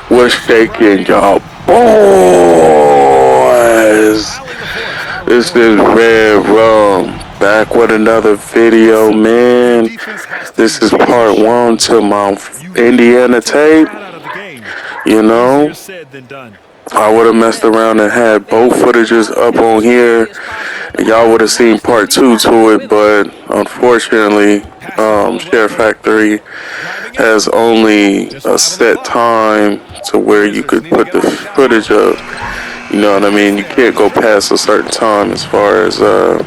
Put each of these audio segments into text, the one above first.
What's shaking, y'all boys? This is Red Rum back with another video, man. This is part one to my Indiana tape. You know, I would have messed around and had both footages up on here. Y'all would have seen part two to it, but unfortunately, Share Factory has only a set time to where you could put the footage up. You know what I mean? You can't go past a certain time as far as the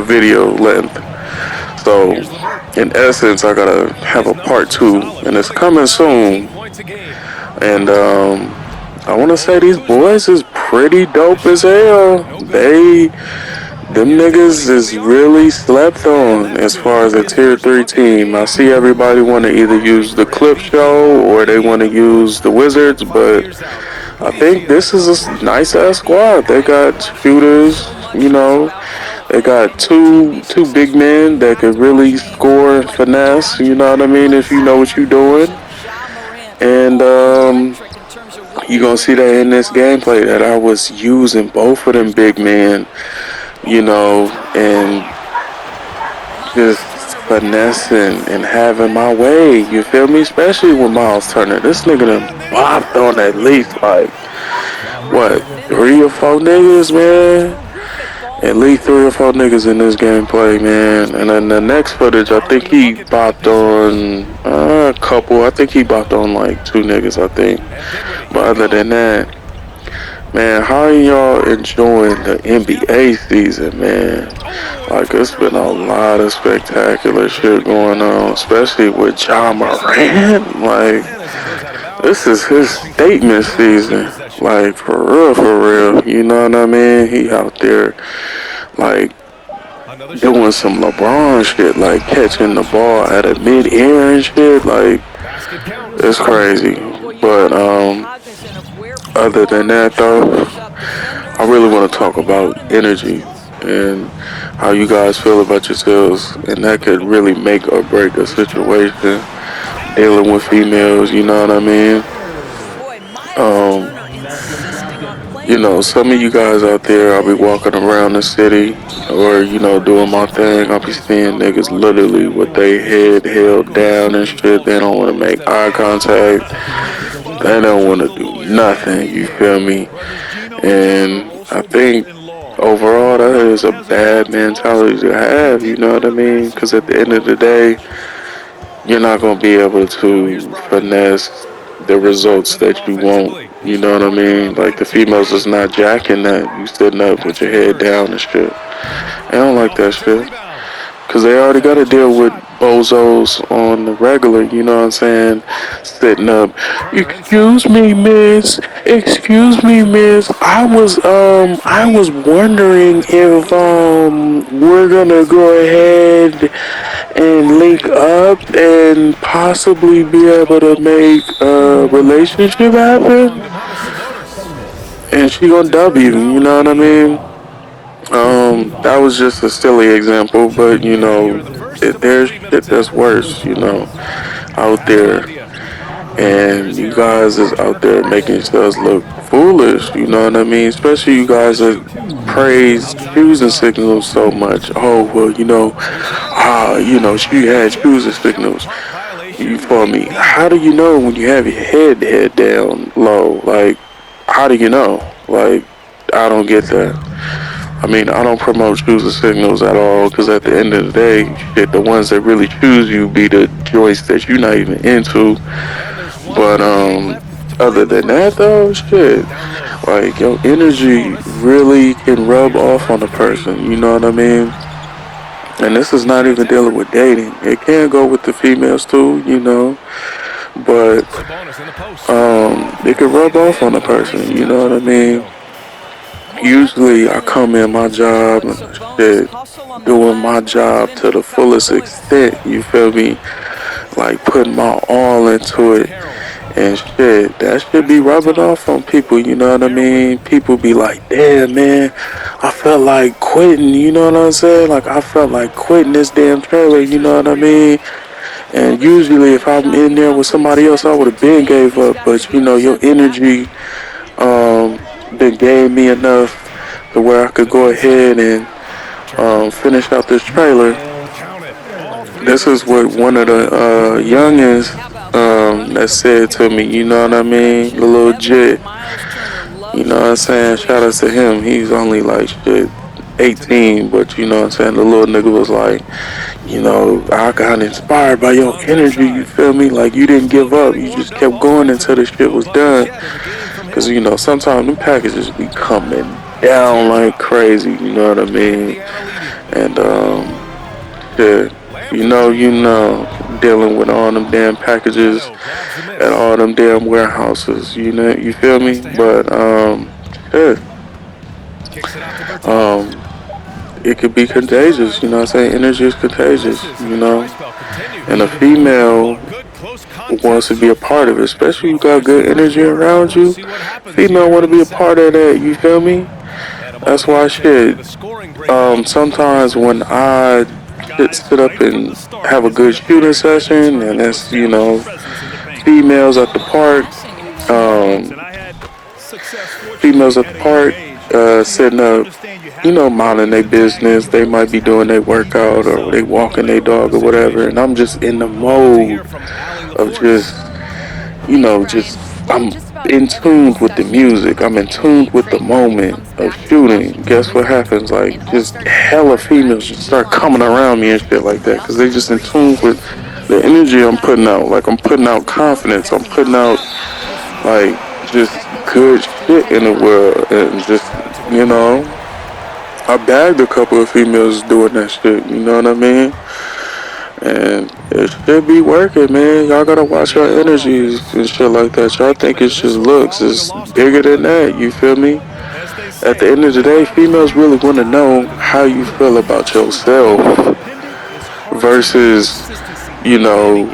video length. So, in essence, I gotta have a part two, and it's coming soon. And I want to say these boys is pretty dope as hell. Them niggas is really slept on as far as a tier 3 team. I see everybody want to either use the Clip Show or they want to use the Wizards, but I think this is a nice ass squad. They got shooters, you know. They got two big men that could really score and finesse, you know what I mean, if you know what you're doing. And you're gonna see that in this gameplay that I was using both of them big men, you know, and just finessing and having my way, you feel me? Especially with Miles Turner. This nigga done bopped on at least like, what, 3 or 4 niggas, man? At least 3 or 4 niggas in this gameplay, man. And then the next footage, I think he bopped on a couple. I think he bopped on like 2 niggas, I think. But other than that, man, how are y'all enjoying the NBA season, man? Like, it's been a lot of spectacular shit going on, especially with Ja Morant. Like, this is his statement season. Like, for real. You know what I mean? He out there, like, doing some LeBron shit, like catching the ball at a mid-air and shit. Like, it's crazy. But, other than that, though, I really want to talk about energy and how you guys feel about yourselves, and that could really make or break a situation dealing with females, you know what I mean? You know, some of you guys out there, I'll be walking around the city or, you know, doing my thing. I'll be seeing niggas literally with their head held down and shit. They don't want to make eye contact. They don't want to do nothing, you feel me? And I think overall that is a bad mentality to have, you know what I mean? Because at the end of the day, you're not going to be able to finesse the results that you want. You know what I mean? Like, the females is not jacking that. You sitting up with your head down and shit. They don't like that shit. Because they already got to deal with bozos on the regular, you know what I'm saying? Sitting up. Excuse me, miss. Excuse me, miss. I was wondering if, we're gonna go ahead and link up and possibly be able to make a relationship happen. And she gonna W, you know what I mean? That was just a silly example, but you know, there's shit that's worse, you know, out there. And you guys is out there making yourselves look foolish, you know what I mean? Especially you guys that praise choosing signals so much. Oh, well, you know, she had choosing signals. You feel me? How do you know when you have your head down low? Like, how do you know? Like, I don't get that. I mean, I don't promote choosing signals at all, because at the end of the day, shit, the ones that really choose you be the joints that you're not even into. But other than that, though, shit, like, your energy really can rub off on a person, you know what I mean? And this is not even dealing with dating. It can go with the females too, you know, but it can rub off on a person, you know what I mean? Usually I come in my job and shit, doing my job to the fullest extent, you feel me? Like, putting my all into it and shit. That should be rubbing off on people, you know what I mean? People be like, damn, man, I felt like quitting, you know what I'm saying? Like, I felt like quitting this damn trailer, you know what I mean? And usually, if I'm in there with somebody else, I would have been gave up. But you know, your energy then gave me enough to where I could go ahead and finish out this trailer. This is what one of the youngins that said to me. You know what I mean? The little jit. You know what I'm saying? Shout out to him. He's only like shit 18, but you know what I'm saying? The little nigga was like, you know, I got inspired by your energy, you feel me? Like you didn't give up. You just kept going until the shit was done. Cause you know, sometimes them packages be coming down like crazy, you know what I mean? And shit, you know, dealing with all them damn packages at all them damn warehouses, you know, you feel me? But shit, um, it could be contagious, you know what I'm saying? Energy is contagious, you know? And a female wants to be a part of it, especially you got good energy around you. Female want to be a part of that, you feel me? That's why shit. Sometimes when I sit up and have a good shooting session, and that's you know females at the park, um, females at the park, sitting up, you know, minding their business. They might be doing their workout or they walking their dog or whatever, and I'm just in the mode of just, you know, just I'm in tune with the music. I'm in tune with the moment of shooting. Guess what happens? Like, just hella females just start coming around me and shit like that because they just in tune with the energy I'm putting out. Like, I'm putting out confidence. I'm putting out, like, just good shit in the world. And just, you know, I bagged a couple of females doing that shit. You know what I mean? And it should be working, man. Y'all gotta watch your energies and shit like that. Y'all think it's just looks. It's bigger than that, you feel me? At the end of the day, females really want to know how you feel about yourself versus, you know,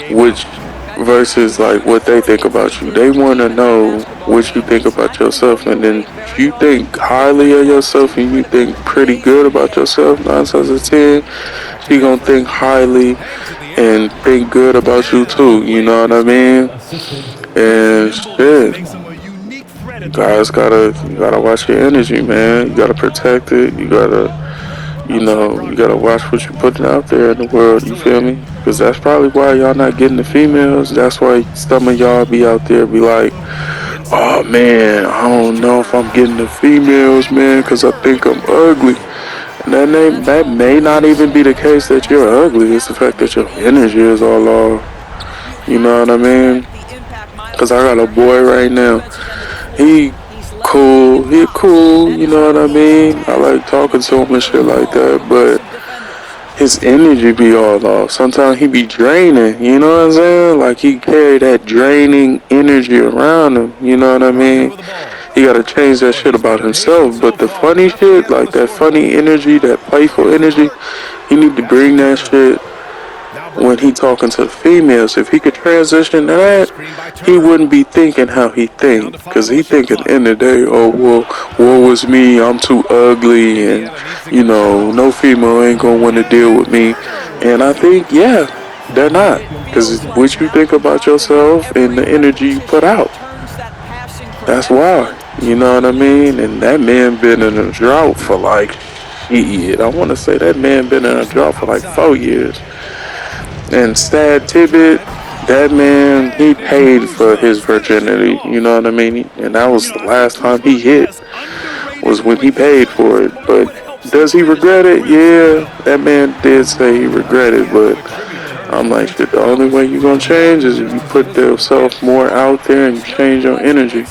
versus like what they think about you. They want to know what you think about yourself. And then if you think highly of yourself and you think pretty good about yourself, 9 times out of 10, she gonna think highly and think good about you too, you know what I mean? And shit, you gotta watch your energy, man. You gotta protect it. You gotta watch what you're putting out there in the world. You feel me? Because that's probably why y'all not getting the females. That's why some of y'all be out there be like, oh man, I don't know if I'm getting the females, man, because I think I'm ugly. And that may not even be the case that you're ugly. It's the fact that your energy is all off. You know what I mean? Cause I got a boy right now. He cool. He cool. You know what I mean? I like talking to him and shit like that. But his energy be all off. Sometimes he be draining. You know what I'm saying? Like he carry that draining energy around him. You know what I mean? He gotta change that shit about himself. But the funny shit, like that funny energy, that playful energy, he need to bring that shit when he talking to the females. If he could transition to that, he wouldn't be thinking how he think. Cause he think at the end of the day, oh well, woe is me, I'm too ugly, and you know, no female ain't gonna want to deal with me. And I think, yeah, they're not. Cause it's what you think about yourself and the energy you put out. That's why. You know what I mean? And that man been in a drought for like shit. I want to say that man been in a drought for like 4 years. And sad tidbit, that man, he paid for his virginity, you know what I mean? And that was the last time he hit, was when he paid for it. But does he regret it? Yeah, that man did say he regretted, but I'm like, shit, the only way you gonna change is if you put yourself more out there and you change your energy.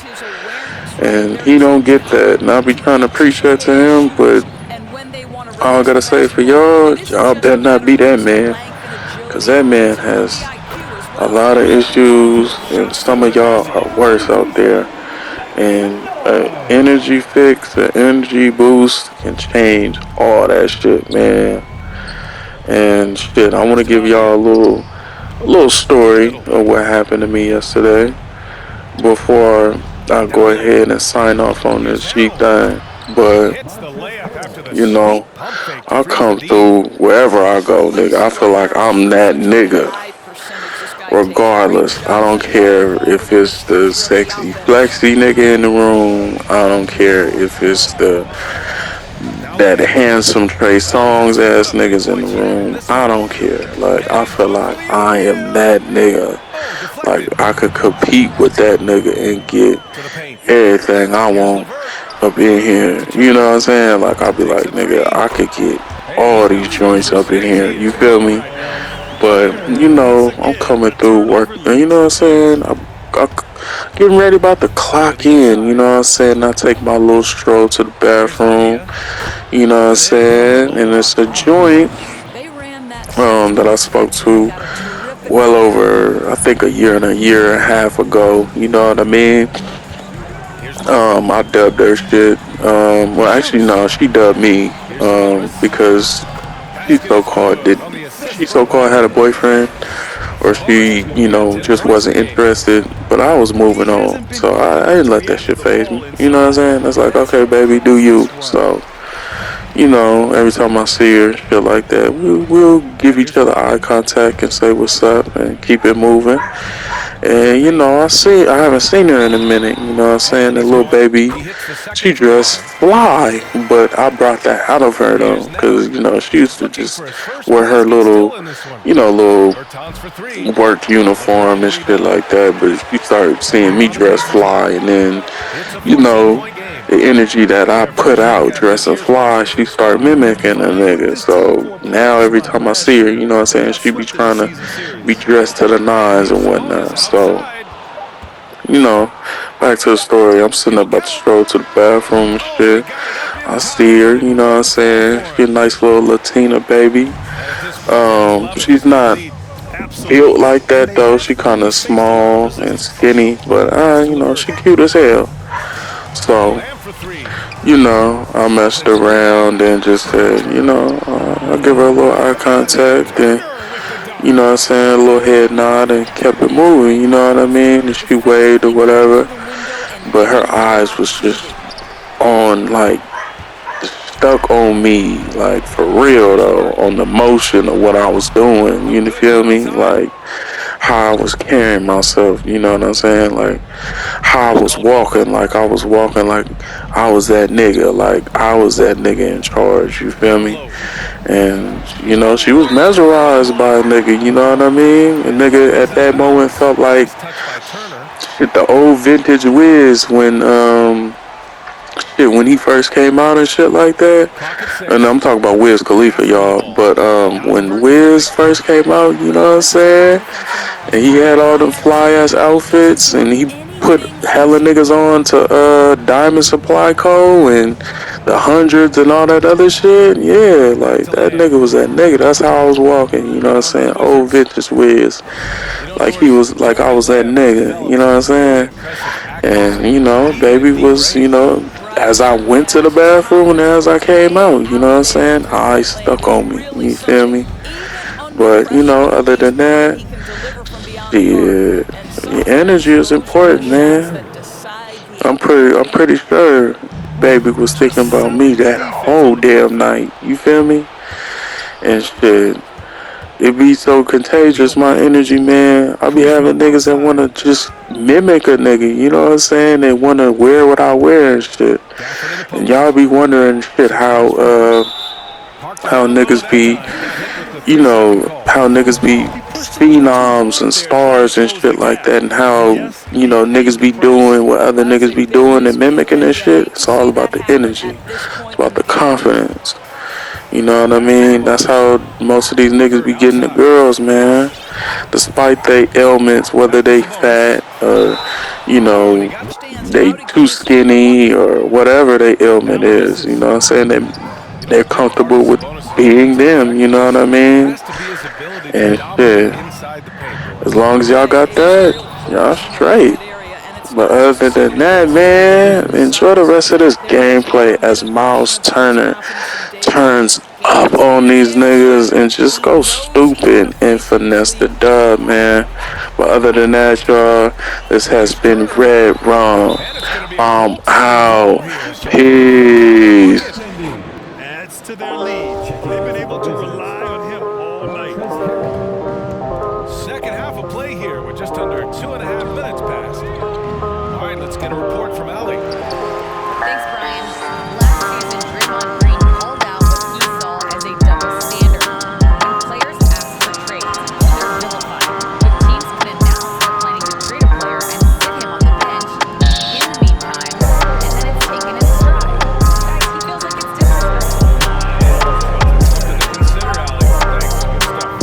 And he don't get that, and I'll be trying to preach that to him, but all I gotta say for y'all better not be that man. Cause that man has a lot of issues, and some of y'all are worse out there. And energy fix, an energy boost can change all that shit, man. And shit, I want to give y'all a little story of what happened to me yesterday before I go ahead and sign off on this G thing. But you know, I come through wherever I go, nigga. I feel like I'm that nigga. regardless. I don't care if it's the sexy flexy nigga in the room. I don't care if it's the that handsome Trey Songs ass niggas in the room. I don't care. Like I feel like I am that nigga. Like I could compete with that nigga and get everything I want up in here. You know what I'm saying? Like I'll be like, nigga, I could get all these joints up in here. You feel me? But you know, I'm coming through work. You know what I'm saying? I getting ready about to clock in. You know what I'm saying? I take my little stroll to the bathroom. You know what I'm saying? And it's a joint that I spoke to well over, I think, a year and a half ago. You know what I mean? I dubbed her shit. Well, actually, no, she dubbed me. Because she so-called had a boyfriend, or she, you know, just wasn't interested. But I was moving on, so I didn't let that shit phase me. You know what I'm saying? It's like, okay, baby, do you? So, you know, every time I see her, shit like that, we'll give each other eye contact and say what's up and keep it moving. And you know, I haven't seen her in a minute. You know what I'm saying? The little baby, she dressed fly, but I brought that out of her though, cause you know she used to just wear her little, you know, little work uniform and shit like that. But she started seeing me dress fly, and then, you know, the energy that I put out dressing fly, she started mimicking a nigga. So now every time I see her, you know what I'm saying, she be trying to be dressed to the nines and whatnot. So, you know, back to the story. I'm sitting up about to stroll to the bathroom and shit. I see her, you know what I'm saying? She a nice little Latina baby. She's not built like that though. She kind of small and skinny, but you know, she cute as hell. So, you know, I messed around and just said, you know, I'll give her a little eye contact and, you know what I'm saying, a little head nod and kept it moving, you know what I mean? And she waved or whatever, but her eyes was just on, like, stuck on me, like, for real though, on the motion of what I was doing, you feel me? Like, how I was carrying myself, you know what I'm saying? Like, how I was walking, like I was walking like I was that nigga, like I was that nigga in charge, you feel me? And, you know, she was mesmerized by a nigga, you know what I mean? A nigga at that moment felt like shit, the old vintage Wiz when he first came out and shit like that. And I'm talking about Wiz Khalifa, y'all. But when Wiz first came out, you know what I'm saying? And he had all them fly ass outfits, and he put hella niggas on to Diamond Supply Co. and the hundreds and all that other shit. Yeah, like that nigga was that nigga. That's how I was walking, you know what I'm saying? Old vintage Wiz. Like he was like I was that nigga, you know what I'm saying? And, you know, baby was, you know, as I went to the bathroom and as I came out, you know what I'm saying? Eyes stuck on me. You feel me? But, you know, other than that, the energy is important, man. I'm pretty sure baby was thinking about me that whole damn night. You feel me? And shit. It be so contagious, my energy, man. I be having niggas that wanna just mimic a nigga, you know what I'm saying? They wanna wear what I wear and shit. And y'all be wondering shit how niggas be, you know, how niggas be phenoms and stars and shit like that, and how, you know, niggas be doing what other niggas be doing and mimicking and shit. It's all about the energy. It's about the confidence. You know what I mean? That's how most of these niggas be getting the girls, man. Despite their ailments, whether they fat or, you know, they too skinny or whatever their ailment is. You know what I'm saying? They're comfortable with being them, you know what I mean? And shit, as long as y'all got that, y'all straight. But other than that, man, enjoy the rest of this gameplay as Miles Turner turns up on these niggas and just go stupid and finesse the dub, man. But other than that, y'all, this has been Red Rum. I'm out. Peace. Adds to their lead. They've been able to rely on him all night. Second half of play here. get a report from Allie. Thanks, Brian. Last season, Draymond Green called out what he saw as a double standard. When players ask for trades, they're vilified. But teams can announce they're planning to trade a player and sit him on the bench in the meantime, and then it's taken in stride. Guys, he feels like it's disrespectful. Something to consider, Allie. Thanks. Good stuff.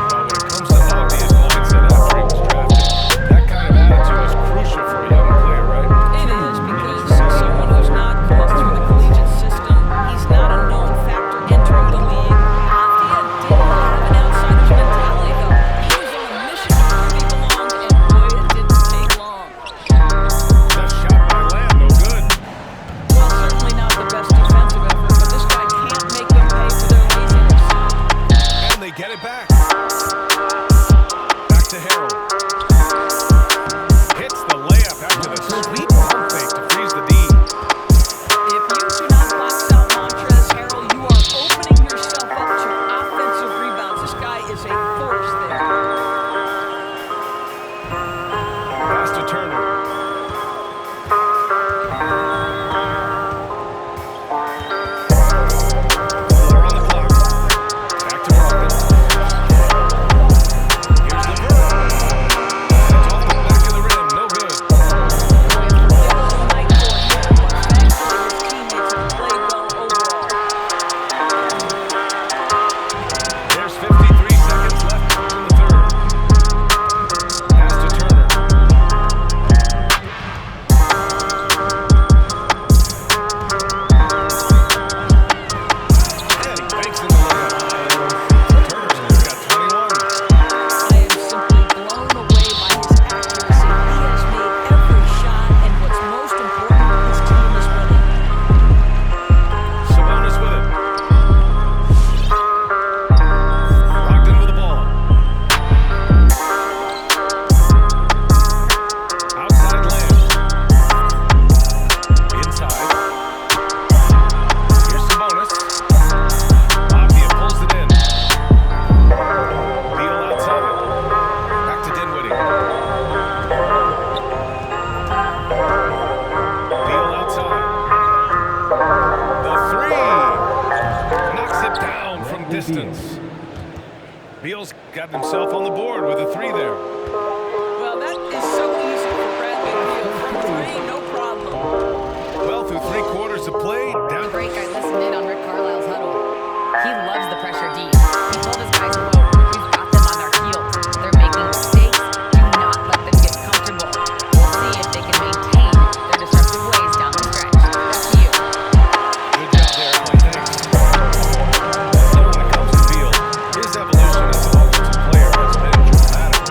When it comes to Bobby's mindset after he was drafted, that kind of attitude is crucial for a young player, right? It is, because someone who's not come up through the collegiate system, he's not a known factor entering the league. Lafayette didn't have an outsider's mentality, though. He was on a mission to prove he belonged, and boy, it didn't take long. That shot by Lamb, no good. Well, certainly not the best defensive effort, but this guy can't make them pay for their laziness. And they get it back. Back to Harold. Hits the layup after the sweet pump fake to freeze the D. If you do not box out Montrezl Harrell, you are opening yourself up to offensive rebounds. This guy is a force there. Pass to Turner. Four on the clock. Back to Brogdon. Here's LeVert. It's off the back of the rim. No good. It was a night for him, but thankfully his teammates have played well overall. There's 53 seconds left in the third. Pass to Turner. And he banks in the layup. Turner's only got 21. I am simply blown away by his accuracy. He has made every shot, and what's most important, his team is winning. Sabonis with it. Brogdon with the ball. Outside Lamb. Inside. Here's Sabonis. Lafayette pulls it in. Beal outside. Back to Dinwiddie. Beal outside. The three. Knocks it down from distance. Beal's got himself on the board with a three there. Well, that is so easy for Bradley Beal. From three, no problem. Well, through 3/4 of play, down. Break, I listened in on Rick Carlisle's huddle. He loves the pressure D. He told his guys, quote, "We've got them on their heels. They're making mistakes. Do not let them get comfortable. We'll see if they can maintain their disruptive ways down the stretch." Back to you. Good job there, Allie. Thanks. When it comes to Beal, his evolution as an offensive player has been dramatic.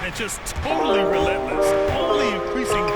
and just totally relentless, only increasing